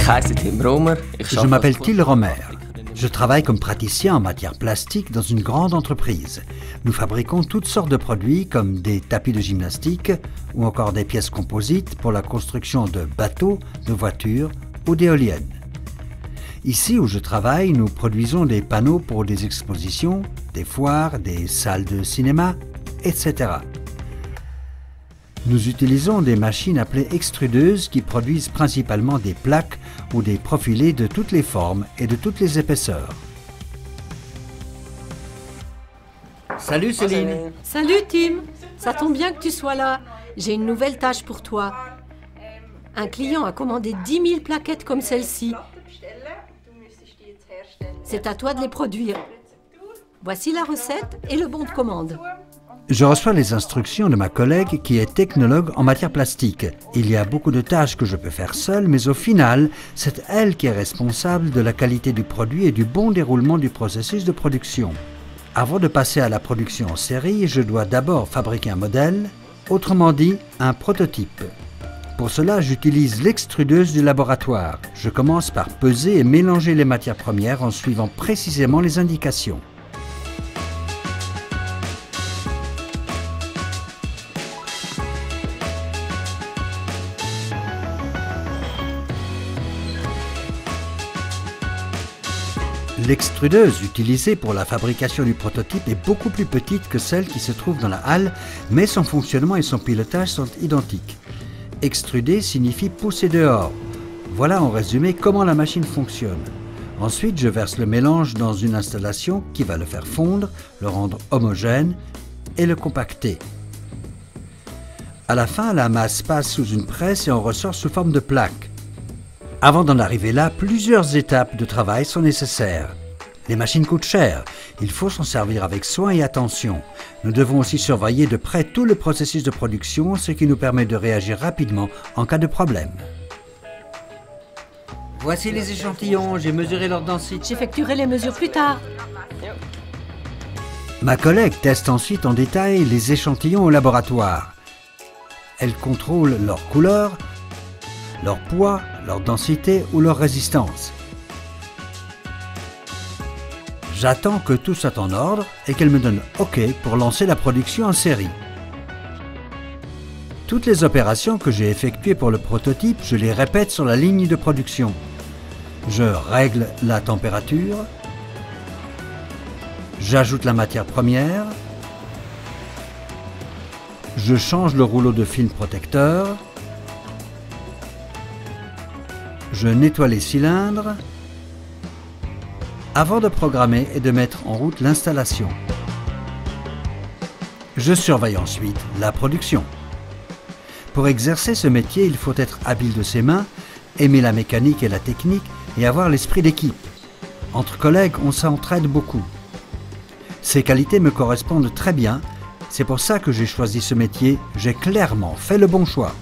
Je m'appelle Till Romer. Je travaille comme praticien en matière plastique dans une grande entreprise. Nous fabriquons toutes sortes de produits comme des tapis de gymnastique ou encore des pièces composites pour la construction de bateaux, de voitures ou d'éoliennes. Ici où je travaille, nous produisons des panneaux pour des expositions, des foires, des salles de cinéma, etc. Nous utilisons des machines appelées extrudeuses qui produisent principalement des plaques ou des profilés de toutes les formes et de toutes les épaisseurs. Salut Céline. Salut Tim, ça tombe bien que tu sois là. J'ai une nouvelle tâche pour toi. Un client a commandé 10 000 plaquettes comme celle-ci. C'est à toi de les produire. Voici la recette et le bon de commande. Je reçois les instructions de ma collègue qui est technologue en matière plastique. Il y a beaucoup de tâches que je peux faire seule, mais au final, c'est elle qui est responsable de la qualité du produit et du bon déroulement du processus de production. Avant de passer à la production en série, je dois d'abord fabriquer un modèle, autrement dit, un prototype. Pour cela, j'utilise l'extrudeuse du laboratoire. Je commence par peser et mélanger les matières premières en suivant précisément les indications. L'extrudeuse utilisée pour la fabrication du prototype est beaucoup plus petite que celle qui se trouve dans la halle, mais son fonctionnement et son pilotage sont identiques. Extruder signifie pousser dehors. Voilà en résumé comment la machine fonctionne. Ensuite, je verse le mélange dans une installation qui va le faire fondre, le rendre homogène et le compacter. À la fin, la masse passe sous une presse et en ressort sous forme de plaque. Avant d'en arriver là, plusieurs étapes de travail sont nécessaires. Les machines coûtent cher, il faut s'en servir avec soin et attention. Nous devons aussi surveiller de près tout le processus de production, ce qui nous permet de réagir rapidement en cas de problème. Voici les échantillons, j'ai mesuré leur densité. J'effectuerai les mesures plus tard. Ma collègue teste ensuite en détail les échantillons au laboratoire. Elle contrôle leur couleur, leur poids, leur densité ou leur résistance. J'attends que tout soit en ordre et qu'elle me donne OK pour lancer la production en série. Toutes les opérations que j'ai effectuées pour le prototype, je les répète sur la ligne de production. Je règle la température, j'ajoute la matière première, je change le rouleau de film protecteur, je nettoie les cylindres avant de programmer et de mettre en route l'installation. Je surveille ensuite la production. Pour exercer ce métier, il faut être habile de ses mains, aimer la mécanique et la technique et avoir l'esprit d'équipe. Entre collègues, on s'entraide beaucoup. Ces qualités me correspondent très bien, c'est pour ça que j'ai choisi ce métier, j'ai clairement fait le bon choix.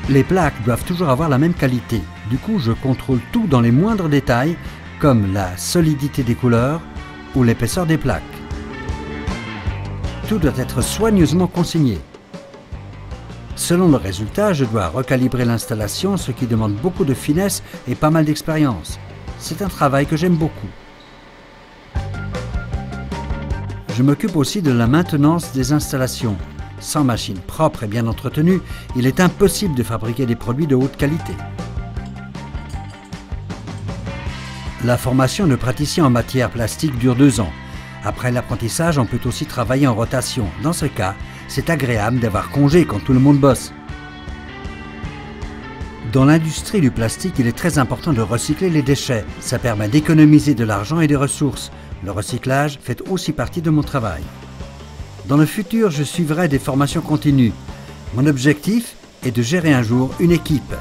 Les plaques doivent toujours avoir la même qualité. Du coup, je contrôle tout dans les moindres détails, comme la solidité des couleurs ou l'épaisseur des plaques. Tout doit être soigneusement consigné. Selon le résultat, je dois recalibrer l'installation, ce qui demande beaucoup de finesse et pas mal d'expérience. C'est un travail que j'aime beaucoup. Je m'occupe aussi de la maintenance des installations. Sans machine propre et bien entretenue, il est impossible de fabriquer des produits de haute qualité. La formation de praticien en matière plastique dure 2 ans. Après l'apprentissage, on peut aussi travailler en rotation. Dans ce cas, c'est agréable d'avoir congé quand tout le monde bosse. Dans l'industrie du plastique, il est très important de recycler les déchets. Ça permet d'économiser de l'argent et des ressources. Le recyclage fait aussi partie de mon travail. Dans le futur, je suivrai des formations continues. Mon objectif est de gérer un jour une équipe.